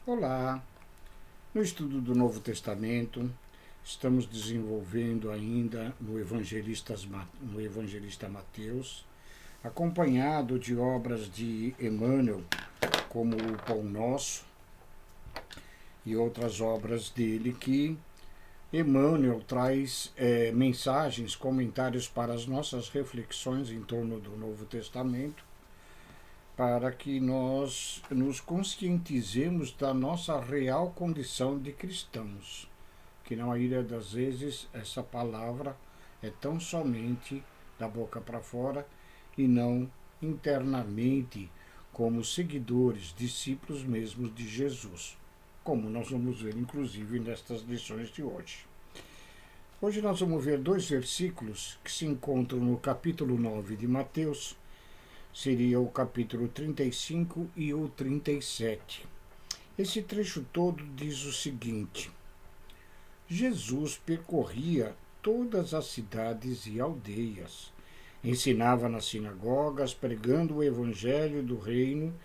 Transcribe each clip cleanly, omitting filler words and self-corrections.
Olá! No estudo do Novo Testamento, estamos desenvolvendo ainda no Evangelista Mateus, acompanhado de obras de Emmanuel, como o Pão Nosso e outras obras dele que Emmanuel traz mensagens, comentários para as nossas reflexões em torno do Novo Testamento, para que nós nos conscientizemos da nossa real condição de cristãos, que na maioria das vezes essa palavra é tão somente da boca para fora e não internamente como seguidores, discípulos mesmos de Jesus, como nós vamos ver inclusive nestas lições de hoje. Hoje nós vamos ver dois versículos que se encontram no capítulo 9 de Mateus, seria o capítulo 35 e o 37. Esse trecho todo diz o seguinte: Jesus percorria todas as cidades e aldeias, ensinava nas sinagogas, pregando o evangelho do reino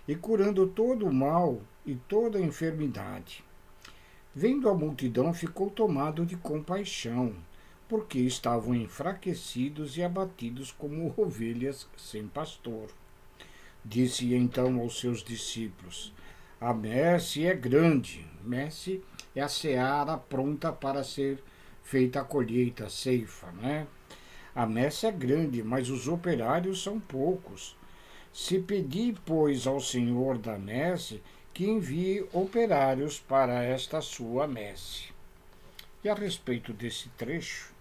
e curando todo o mal e toda a enfermidade. Vendo a multidão, ficou tomado de compaixão, porque estavam enfraquecidos e abatidos como ovelhas sem pastor. Disse então aos seus discípulos: a messe é grande, messe é a seara pronta para ser feita a colheita, a ceifa, né? A messe é grande, mas os operários são poucos. Se pedir, pois, ao Senhor da messe que envie operários para esta sua messe. E a respeito desse trecho,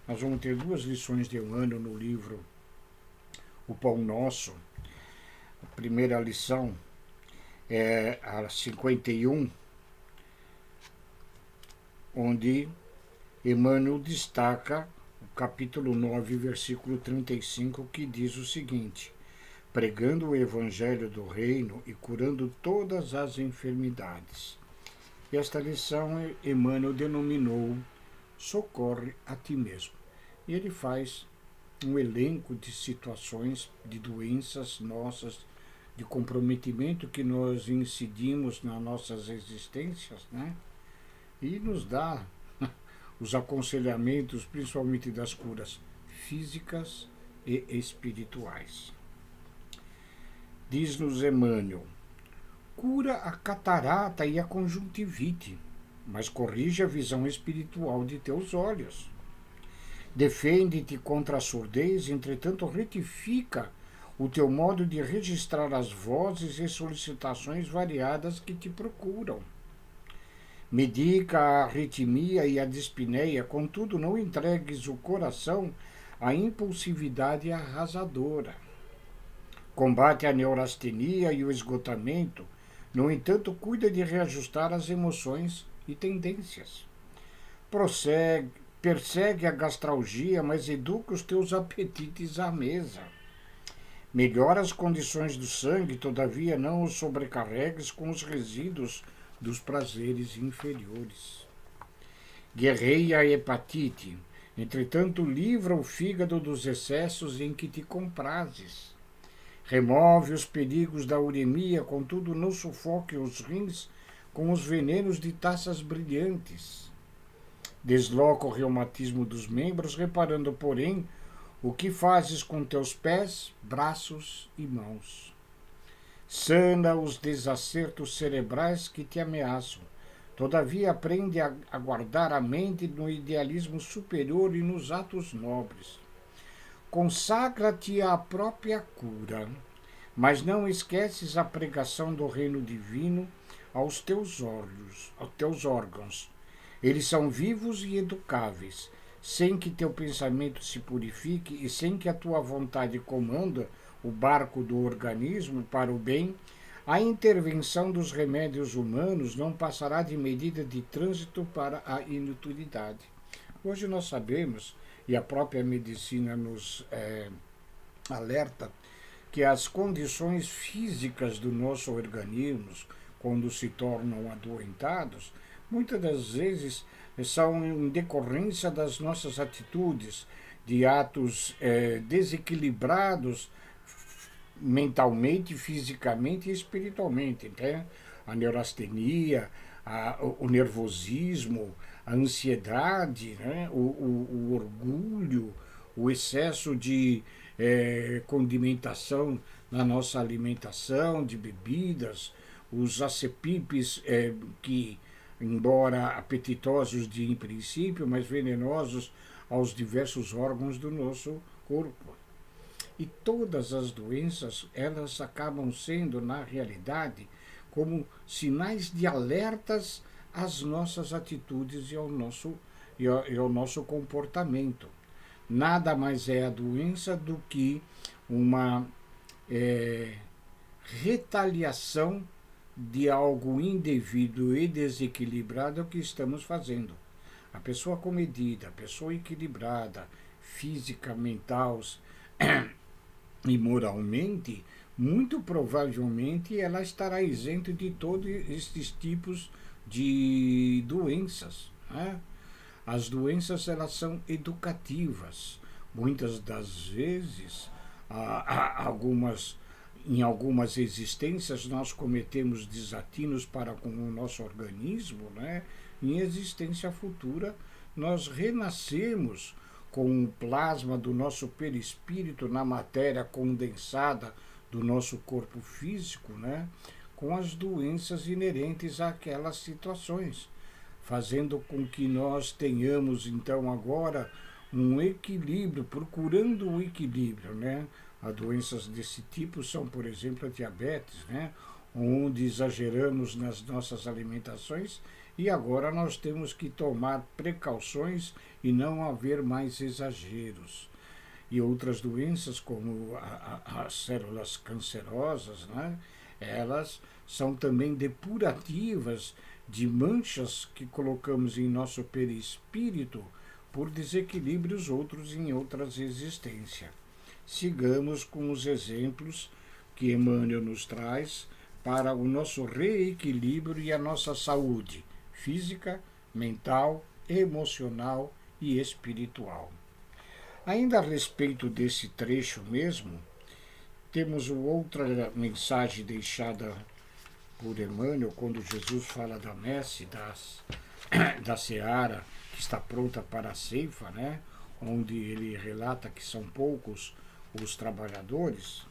nós vamos ter duas lições de Emmanuel no livro O Pão Nosso. A primeira lição é a 51, onde Emmanuel destaca o capítulo 9, versículo 35, que diz o seguinte: pregando o evangelho do reino e curando todas as enfermidades. E esta lição Emmanuel denominou Socorre a ti mesmo. E ele faz um elenco de situações, de doenças nossas, de comprometimento que nós incidimos nas nossas existências, né? E nos dá os aconselhamentos, principalmente das curas físicas e espirituais. Diz-nos Emmanuel: cura a catarata e a conjuntivite, mas corrige a visão espiritual de teus olhos. Defende-te contra a surdez, entretanto retifica o teu modo de registrar as vozes e solicitações variadas que te procuram. Medica a arritmia e a dispneia, contudo não entregues o coração à impulsividade arrasadora. Combate a neurastenia e o esgotamento, no entanto cuida de reajustar as emoções e tendências. Persegue a gastralgia, mas educa os teus apetites à mesa. Melhora as condições do sangue, todavia não os sobrecarregues com os resíduos dos prazeres inferiores. Guerreia a hepatite, entretanto livra o fígado dos excessos em que te comprases. Remove os perigos da uremia, contudo não sufoque os rins com os venenos de taças brilhantes. Desloca o reumatismo dos membros, reparando, porém, o que fazes com teus pés, braços e mãos. Sana os desacertos cerebrais que te ameaçam. Todavia aprende a guardar a mente no idealismo superior e nos atos nobres. Consagra-te à própria cura, mas não esqueces a pregação do reino divino aos teus órgãos. Eles são vivos e educáveis, sem que teu pensamento se purifique e sem que a tua vontade comanda o barco do organismo para o bem, a intervenção dos remédios humanos não passará de medida de trânsito para a inutilidade. Hoje nós sabemos, e a própria medicina nos alerta, que as condições físicas do nosso organismo, quando se tornam adoentados, muitas das vezes são em decorrência das nossas atitudes, de atos desequilibrados mentalmente, fisicamente e espiritualmente. Né? a neurastenia, o nervosismo, a ansiedade, né? O orgulho, o excesso de condimentação na nossa alimentação, de bebidas, os acepipes que, embora apetitosos em princípio, mas venenosos aos diversos órgãos do nosso corpo. E todas as doenças, elas acabam sendo, na realidade, como sinais de alertas às nossas atitudes e ao nosso comportamento. Nada mais é a doença do que uma retaliação de algo indevido e desequilibrado que estamos fazendo. A pessoa comedida, a pessoa equilibrada, física, mental e moralmente, muito provavelmente ela estará isenta de todos estes tipos de doenças, né? As doenças, elas são educativas. Muitas das vezes, em algumas existências, nós cometemos desatinos para com o nosso organismo, né? Em existência futura, nós renascemos com o plasma do nosso perispírito na matéria condensada do nosso corpo físico, né? Com as doenças inerentes àquelas situações, fazendo com que nós tenhamos, então, agora um equilíbrio, procurando o equilíbrio, né? As doenças desse tipo são, por exemplo, a diabetes, né? Onde exageramos nas nossas alimentações e agora nós temos que tomar precauções e não haver mais exageros. E outras doenças, como as células cancerosas, né? Elas são também depurativas de manchas que colocamos em nosso perispírito por desequilíbrios outros em outras existências. Sigamos com os exemplos que Emmanuel nos traz para o nosso reequilíbrio e a nossa saúde física, mental, emocional e espiritual. Ainda a respeito desse trecho mesmo, temos outra mensagem deixada por Emmanuel, quando Jesus fala da messe, da seara, que está pronta para a ceifa, né? Onde ele relata que são poucos os trabalhadores,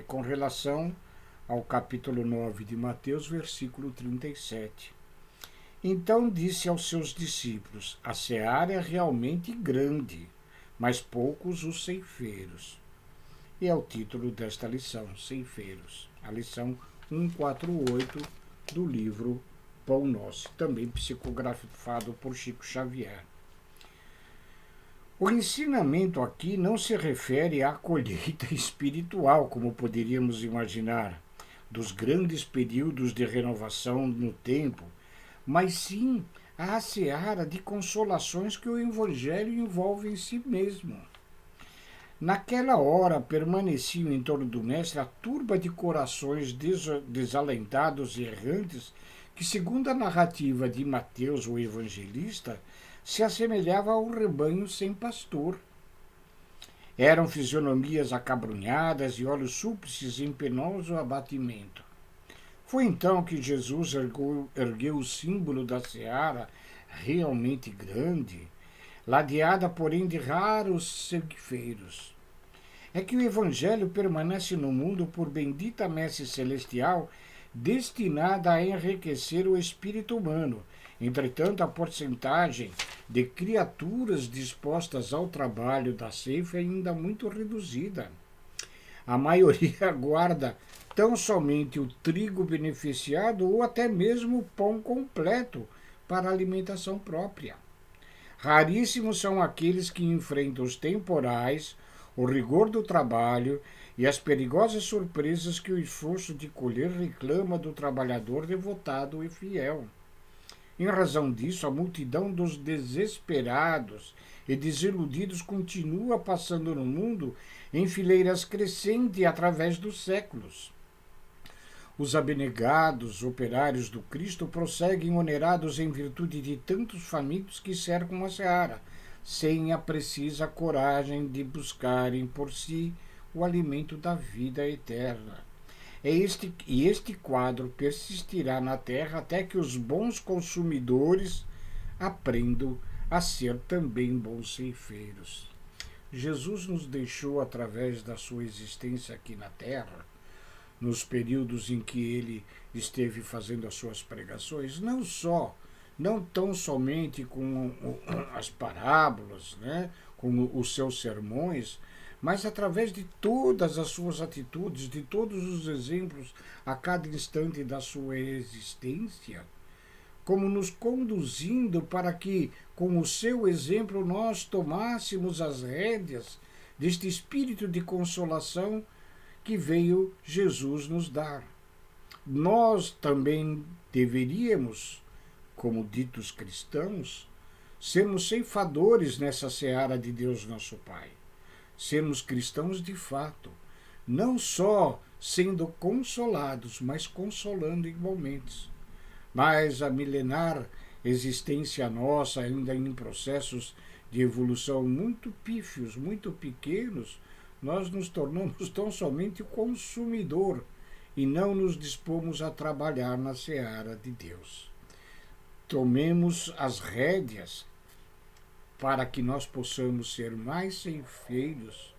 com relação ao capítulo 9 de Mateus, versículo 37. Então disse aos seus discípulos: a seara é realmente grande, mas poucos os ceifeiros. E é o título desta lição, Ceifeiros, a lição 148 do livro Pão Nosso, também psicografado por Chico Xavier. O ensinamento aqui não se refere à colheita espiritual, como poderíamos imaginar, dos grandes períodos de renovação no tempo, mas sim à seara de consolações que o Evangelho envolve em si mesmo. Naquela hora permaneciam em torno do Mestre a turba de corações desalentados e errantes que, segundo a narrativa de Mateus, o evangelista, se assemelhava ao rebanho sem pastor. Eram fisionomias acabrunhadas e olhos súplices em penoso abatimento. Foi então que Jesus ergueu o símbolo da seara, realmente grande, ladeada, porém, de raros ceifeiros. É que o Evangelho permanece no mundo por bendita messe celestial, destinada a enriquecer o espírito humano. Entretanto, a porcentagem de criaturas dispostas ao trabalho da ceifa é ainda muito reduzida. A maioria guarda tão somente o trigo beneficiado ou até mesmo o pão completo para alimentação própria. Raríssimos são aqueles que enfrentam os temporais, o rigor do trabalho e as perigosas surpresas que o esforço de colher reclama do trabalhador devotado e fiel. Em razão disso, a multidão dos desesperados e desiludidos continua passando no mundo em fileiras crescentes através dos séculos. Os abnegados operários do Cristo prosseguem onerados em virtude de tantos famintos que cercam a seara, sem a precisa coragem de buscarem por si o alimento da vida eterna. Este quadro persistirá na Terra até que os bons consumidores aprendam a ser também bons ceifeiros. Jesus nos deixou, através da sua existência aqui na Terra, nos períodos em que ele esteve fazendo as suas pregações, não tão somente com as parábolas, né, com os seus sermões, mas através de todas as suas atitudes, de todos os exemplos a cada instante da sua existência, como nos conduzindo para que, com o seu exemplo, nós tomássemos as rédeas deste espírito de consolação que veio Jesus nos dar. Nós também deveríamos, como ditos cristãos, sermos ceifadores nessa seara de Deus nosso Pai. Sermos cristãos de fato, não só sendo consolados, mas consolando igualmente. Mas a milenar existência nossa, ainda em processos de evolução muito pífios, muito pequenos, nós nos tornamos tão somente o consumidor e não nos dispomos a trabalhar na seara de Deus. Tomemos as rédeas para que nós possamos ser mais ceifeiros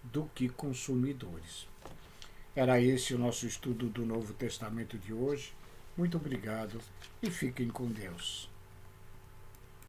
do que consumidores. Era esse o nosso estudo do Novo Testamento de hoje. Muito obrigado e fiquem com Deus.